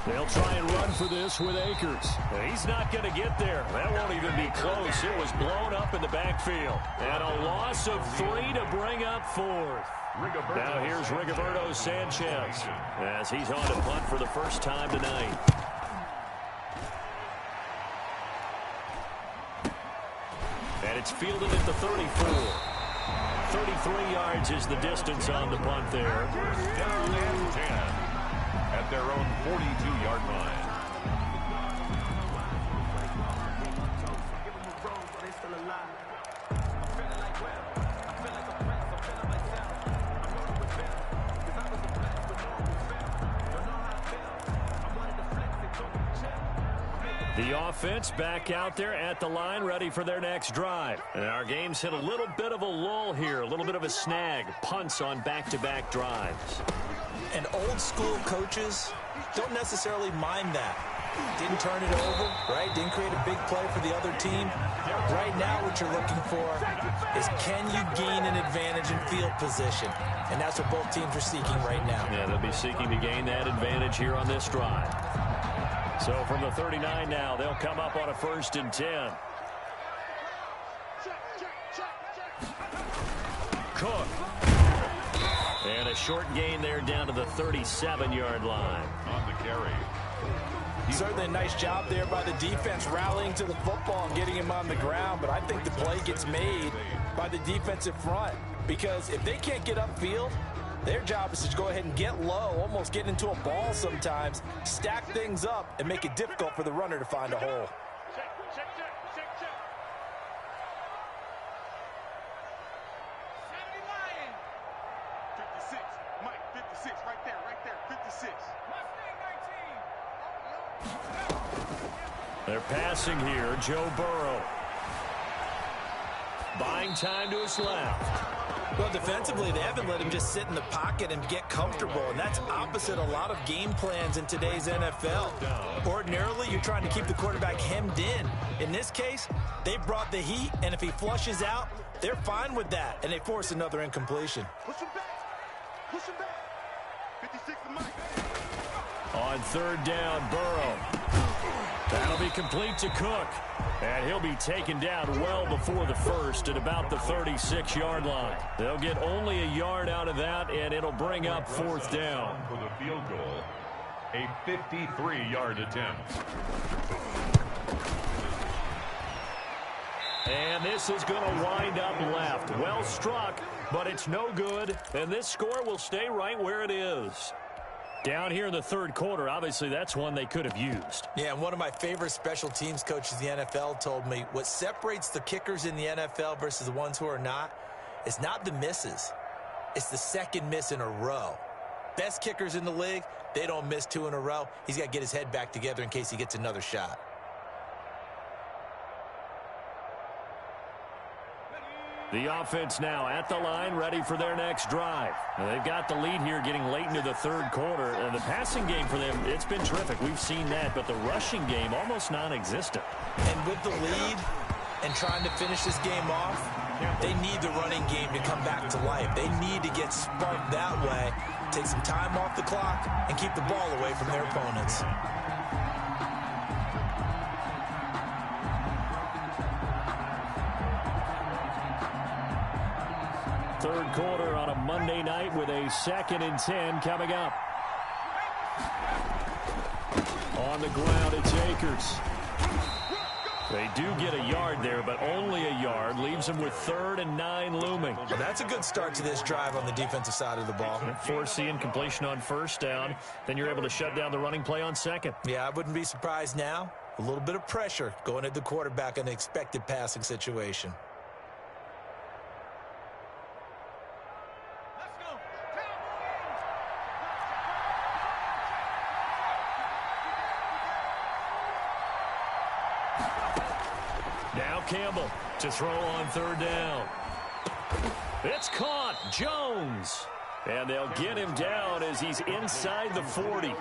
They'll try and run for this with Akers. He's not going to get there. That won't even be close. It was blown up in the backfield. And a loss of 3 to bring up 4th. Now here's Rigoberto Sanchez as he's on to punt for the first time tonight. And it's fielded at the 34. 33 yards is the distance on the punt there. Down and 10 at their own 42-yard line. The offense back out there at the line, ready for their next drive. And our game's hit a little bit of a lull here, a little bit of a snag. Punts on back-to-back drives. And old-school coaches don't necessarily mind that. Didn't turn it over, right? Didn't create a big play for the other team. Right now what you're looking for is can you gain an advantage in field position? And that's what both teams are seeking right now. Yeah, they'll be seeking to gain that advantage here on this drive. So from the 39 now, they'll come up on a 1st and 10. Cook. And a short gain there down to the 37-yard line. On the carry. Certainly a nice job there by the defense rallying to the football and getting him on the ground. But I think the play gets made by the defensive front. Because if they can't get upfield, their job is to go ahead and get low, almost get into a ball sometimes, stack things up, and make it difficult for the runner to find a hole. They're passing here, Joe Burrow. Buying time to his left. Well, defensively, they haven't let him just sit in the pocket and get comfortable, and that's opposite a lot of game plans in today's NFL. Ordinarily, you're trying to keep the quarterback hemmed in. In this case, they brought the heat, and if he flushes out, they're fine with that, and they force another incompletion. Push him back. Push him back. 56 to Mike. On 3rd down, Burrow. That'll be complete to Cook. And he'll be taken down well before the 1st at about the 36-yard line. They'll get only a yard out of that, and it'll bring up 4th down. For the field goal, a 53-yard attempt. And this is going to wind up left. Well struck, but it's no good. And this score will stay right where it is. Down here in the 3rd quarter, obviously that's one they could have used. Yeah, and one of my favorite special teams coaches in the NFL told me what separates the kickers in the NFL versus the ones who are not is not the misses. It's the second miss in a row. Best kickers in the league, they don't miss 2 in a row. He's got to get his head back together in case he gets another shot. The offense now at the line, ready for their next drive. Now, they've got the lead here getting late into the 3rd quarter. And the passing game for them, it's been terrific. We've seen that, but the rushing game almost non-existent. And with the lead and trying to finish this game off, they need the running game to come back to life. They need to get sparked that way, take some time off the clock, and keep the ball away from their opponents. Third quarter on a Monday night with a 2nd and 10 coming up. On the ground, it's Akers. They do get a yard there, but only a yard. Leaves them with 3rd and 9 looming. Well, that's a good start to this drive on the defensive side of the ball. Force the incompletion on 1st down. Then you're able to shut down the running play on 2nd. Yeah, I wouldn't be surprised now. A little bit of pressure going at the quarterback in an expected passing situation. Campbell to throw on third down. It's caught. Jones. And they'll get him down as he's inside the 40.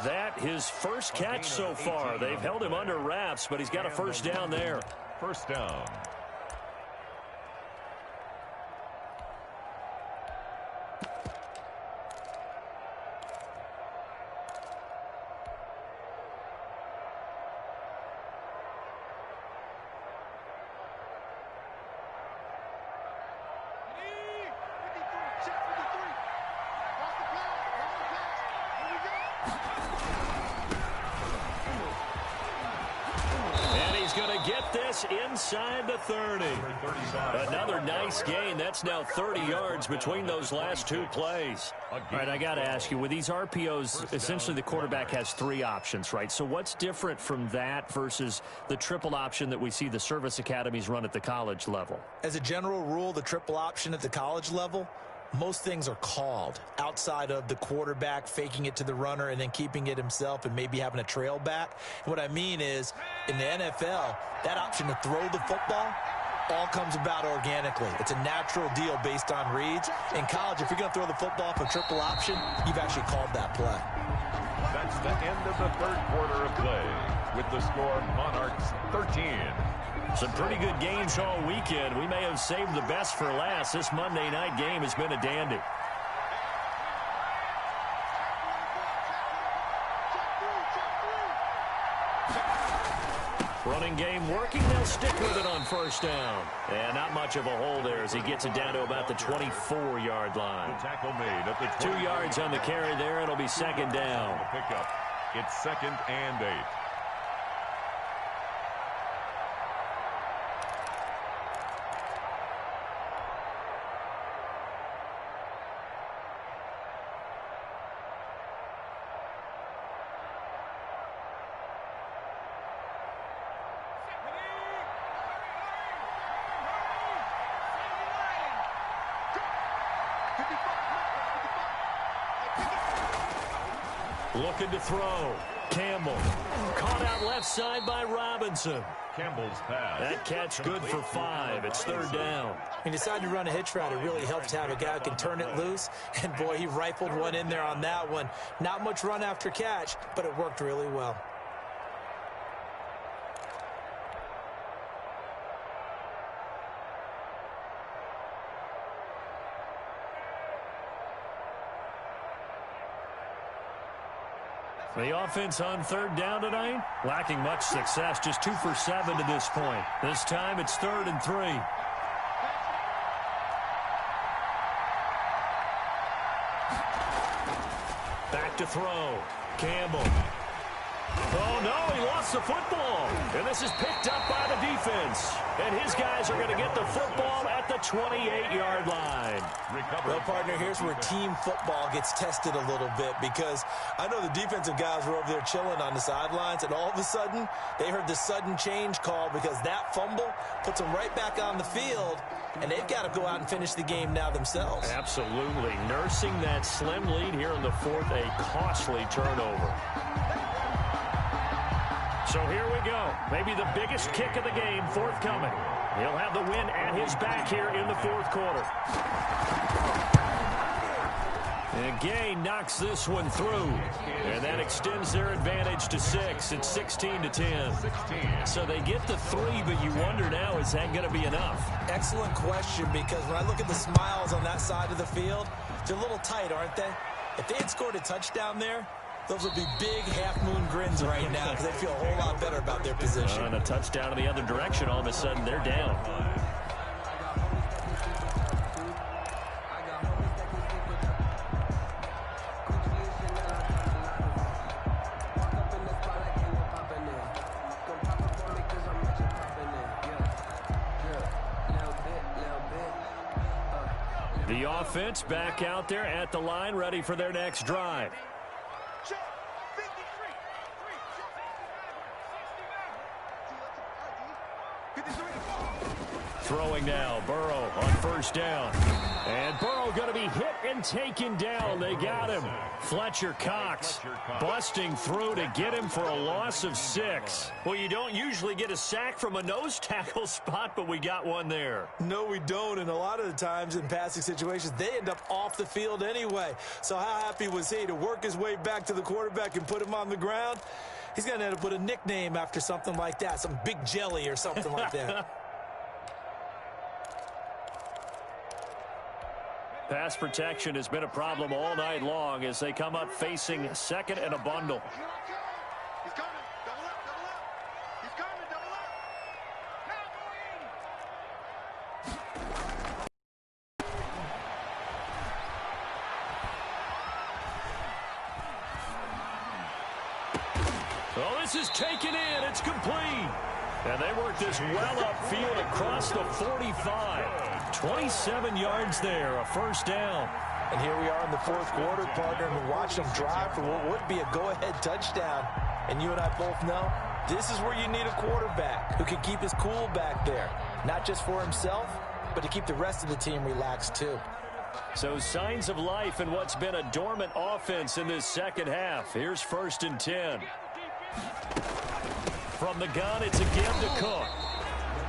That his first catch so far. They've held him under wraps, but he's got a first down there. First down. Inside the 30. Another nice gain. That's now 30 yards between those last two plays. All right, I got to ask you, with these RPOs, essentially the quarterback has three options, right? So what's different from that versus the triple option that we see the service academies run at the college level? As a general rule, the triple option at the college level, most things are called outside of the quarterback faking it to the runner and then keeping it himself and maybe having a trail back. What I mean is, in the NFL, that option to throw the football all comes about organically. It's a natural deal based on reads. In college, if you're going to throw the football for triple option, you've actually called that play. That's the end of the third quarter of play with the score Monarchs 13. Some pretty good games all weekend. We may have saved the best for last. This Monday night game has been a dandy. Running game working. They'll stick with it on first down. And not much of a hole there as he gets it down to about the 24-yard line. The tackle made at the 2 yards on the carry there. It'll be second down. Pickup. It's 2nd and 8. Looking to throw. Campbell. Caught out left side by Robinson. Campbell's pass. That catch good for 5. It's third down. He decided to run a hitch route. It really helps to have a guy who can turn it loose. And, boy, he rifled one in there on that one. Not much run after catch, but it worked really well. The offense on third down tonight, lacking much success, just 2 for 7 to this point. This time it's 3rd and 3. Back to throw. Campbell. Oh, no, he lost the football. And this is picked up by the defense. And his guys are going to get the football at the 28-yard line. Well, partner, here's where team football gets tested a little bit, because I know the defensive guys were over there chilling on the sidelines, and all of a sudden, they heard the sudden change call because that fumble puts them right back on the field, and they've got to go out and finish the game now themselves. Absolutely. Nursing that slim lead here in the 4th, a costly turnover. So here we go. Maybe the biggest kick of the game forthcoming. He'll have the win at his back here in the 4th quarter. And Gay knocks this one through. And that extends their advantage to 6. It's 16-10. So they get the 3, but you wonder now, is that going to be enough? Excellent question, because when I look at the smiles on that side of the field, they're a little tight, aren't they? If they had scored a touchdown there, those would be big half-moon grins right now because they feel a whole lot better about their position. And a touchdown in the other direction, all of a sudden they're down. The offense back out there at the line, ready for their next drive. Throwing now, Burrow on first down. And Burrow going to be hit and taken down. They got him. Fletcher Cox busting through to get him for a loss of 6. Well, you don't usually get a sack from a nose tackle spot, but we got one there. No, we don't, and a lot of the times in passing situations, they end up off the field anyway. So how happy was he to work his way back to the quarterback and put him on the ground? He's going to end up with a nickname after something like that, some Big Jelly or something like that. Pass protection has been a problem all night long as they come up facing second and a bundle. He's coming. Double up, double up. He's coming, double up. Oh, this is taken in. It's complete. And they work this well upfield across the 45. 27 yards there, a first down. And here we are in the fourth quarter, partner, and we watch them drive for what would be a go-ahead touchdown. And you and I both know this is where you need a quarterback who can keep his cool back there, not just for himself, but to keep the rest of the team relaxed too. So signs of life in what's been a dormant offense in this second half. Here's 1st and 10. From the gun, it's again to Cook.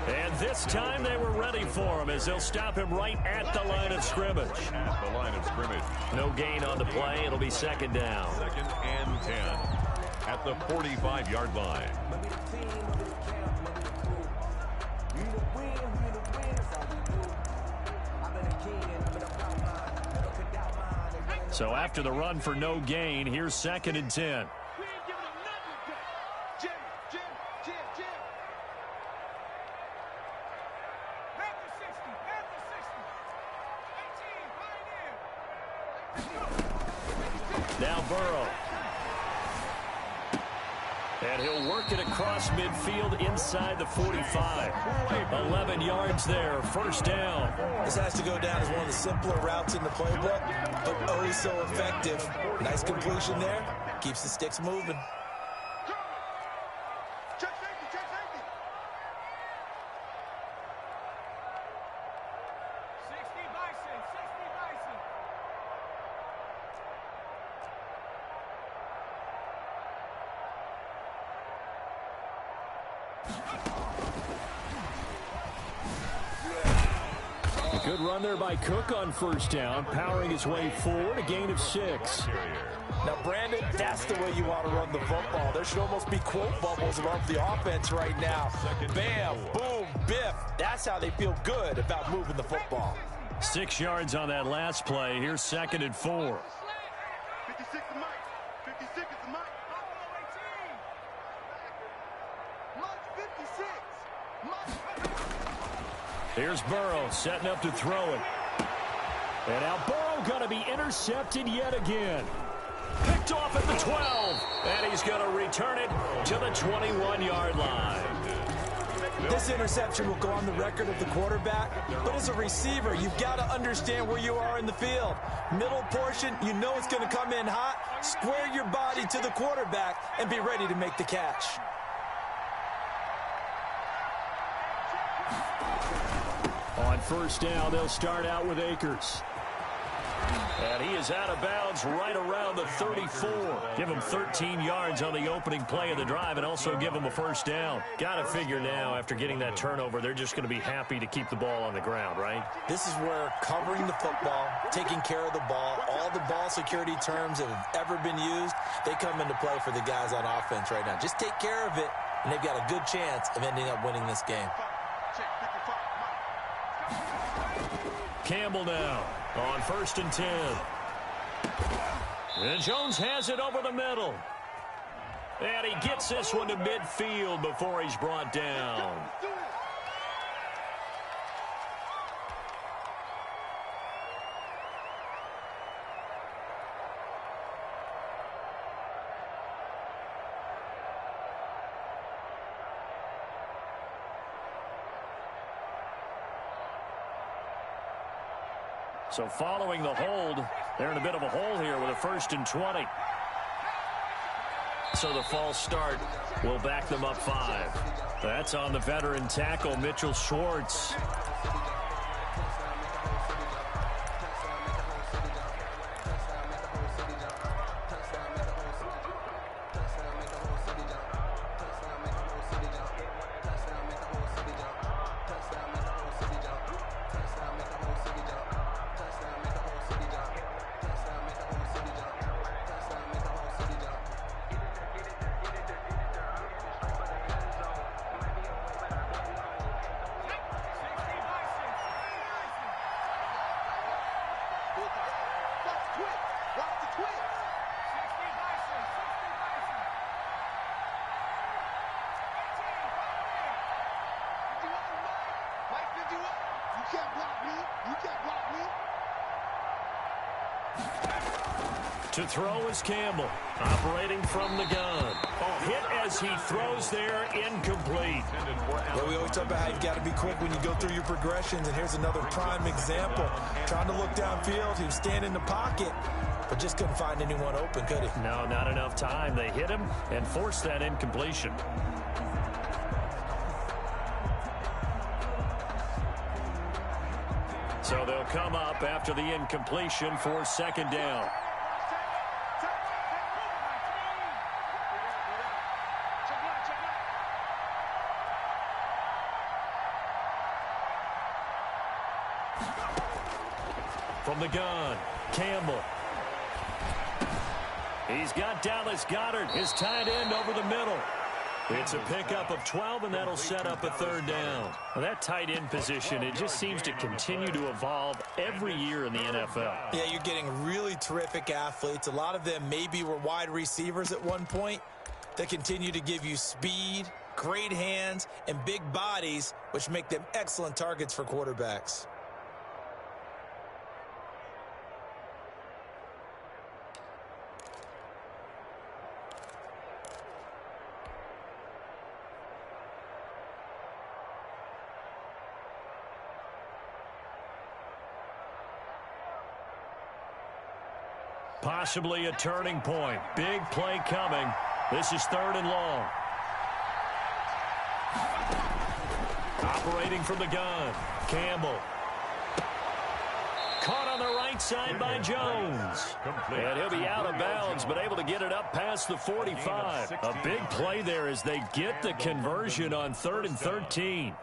And this time they were ready for him as they'll stop him right at the line of scrimmage. At the line of scrimmage. No gain on the play. It'll be 2nd down. 2nd and 10 at the 45-yard line. So after the run for no gain, here's 2nd and 10. Now Burrow. And he'll work it across midfield inside the 45. 11 yards there, 1st down. This has to go down as one of the simpler routes in the playbook, but oh so effective. Nice completion there. Keeps the sticks moving. Check safety, check safety. 60 Bison, 60 Bison. Good run there by Cook on 1st down, powering his way forward, a gain of 6. Now, Brandon, that's the way you want to run the football. There should almost be quote bubbles above the offense right now. Bam, boom, biff. That's how they feel good about moving the football. 6 yards on that last play. Here's 2nd and 4. 56 is Mike. 56 is Mike. Mike 56. Mike. Here's Burrow setting up to throw it. And now Burrow going to be intercepted yet again. Picked off at the 12. And he's going to return it to the 21-yard line. This interception will go on the record of the quarterback, but as a receiver, you've got to understand where you are in the field. Middle portion, you know it's going to come in hot. Square your body to the quarterback and be ready to make the catch. On 1st down, they'll start out with Akers. And he is out of bounds right around the 34. Give him 13 yards on the opening play of the drive and also give him a 1st down. Got to figure now, after getting that turnover, they're just going to be happy to keep the ball on the ground, right? This is where covering the football, taking care of the ball, all the ball security terms that have ever been used, they come into play for the guys on offense right now. Just take care of it, and they've got a good chance of ending up winning this game. Campbell now on 1st and 10. And Jones has it over the middle. And he gets this one to midfield before he's brought down. So following the hold, they're in a bit of a hole here with a 1st and 20. So the false start will back them up 5. That's on the veteran tackle, Mitchell Schwartz. To throw is Campbell, operating from the gun. Oh, hit as he throws there, incomplete. Well, we always talk about how you've got to be quick when you go through your progressions, and here's another prime example. Trying to look downfield, he was standing in the pocket, but just couldn't find anyone open, could he? No, not enough time. They hit him and forced that incompletion. So they'll come up after the incompletion for second down. From the gun, Campbell. He's got Dallas Goedert, his tight end, over the middle. It's a pickup of 12, and that'll set up a third down. Well, that tight end position, it just seems to continue to evolve every year in the NFL. Yeah, you're getting really terrific athletes. A lot of them maybe were wide receivers at one point. They continue to give you speed, great hands, and big bodies, which make them excellent targets for quarterbacks. Possibly a turning point. Big play coming. This is third and long. Operating from the gun, Campbell. Caught on the right side by Jones. And he'll be out of bounds, but able to get it up past the 45. A big play there as they get the conversion on 3rd and 13.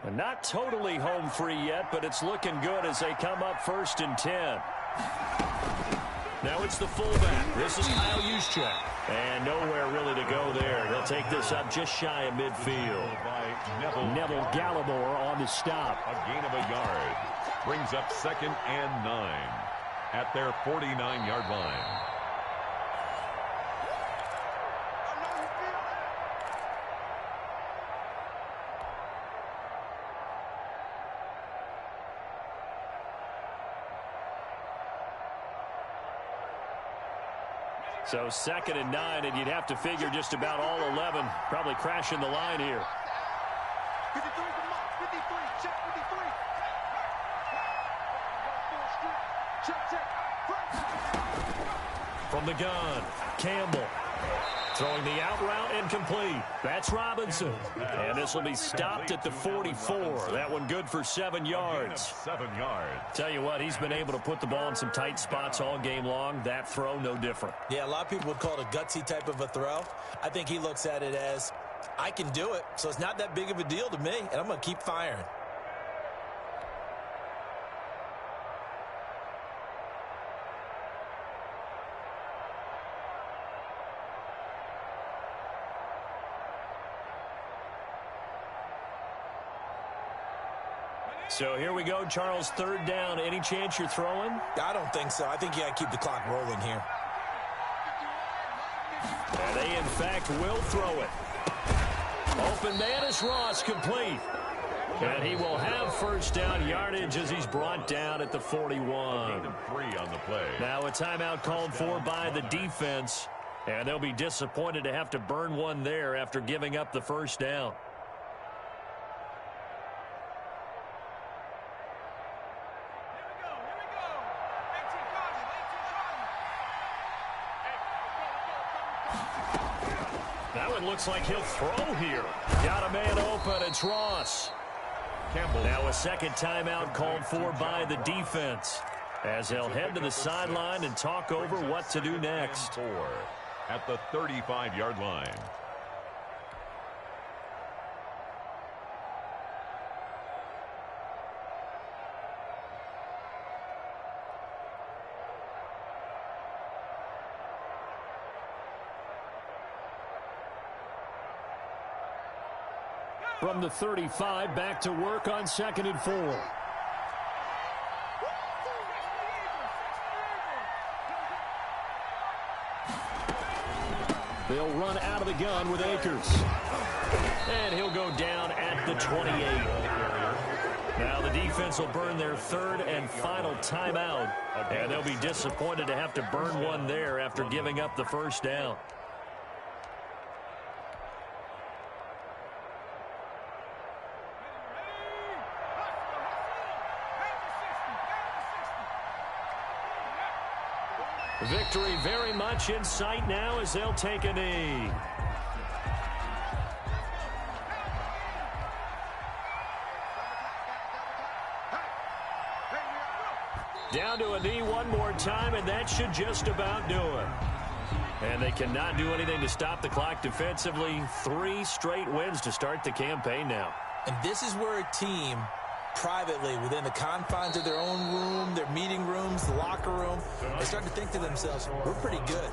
And not totally home free yet, but it's looking good as they come up 1st and 10. Now it's the fullback. This is Kyle Juszczyk. And nowhere really to go there. He'll take this up just shy of midfield. Neville Gallimore on the stop. A gain of a yard. Brings up 2nd and 9 at their 49-yard line. So 2nd and 9, and you'd have to figure just about all 11 probably crashing the line here. 53 the mark. 53. Check 53. Check. From the gun, Campbell. Throwing the out route incomplete. That's Robinson. And this will be stopped at the 44. That one good for 7 yards. 7 yards. Tell you what, he's been able to put the ball in some tight spots all game long. That throw, no different. Yeah, a lot of people would call it a gutsy type of a throw. I think he looks at it as, I can do it, so it's not that big of a deal to me, and I'm going to keep firing. So here we go, Charles, 3rd down. Any chance you're throwing? I don't think so. I think you got to keep the clock rolling here. And they, in fact, will throw it. Open man is Ross, complete. And he will have 1st down yardage as he's brought down at the 41. 3 on the play. Now a timeout called for by the defense. And they'll be disappointed to have to burn one there after giving up the 1st down. That one looks like he'll throw here. Got a man open. It's Ross. Campbell. Now a second timeout called for by the defense, as they'll head to the sideline and talk over what to do next. At the 35-yard line. From the 35, back to work on 2nd and 4. They'll run out of the gun with Akers. And he'll go down at the 28. Now the defense will burn their third and final timeout. And they'll be disappointed to have to burn one there after giving up the first down. Victory very much in sight now as they'll take a knee. Down to a knee one more time, and that should just about do it. And they cannot do anything to stop the clock defensively. 3 straight wins to start the campaign now. And this is where a team, privately, within the confines of their own room, their meeting rooms, the locker room, they start to think to themselves, we're pretty good.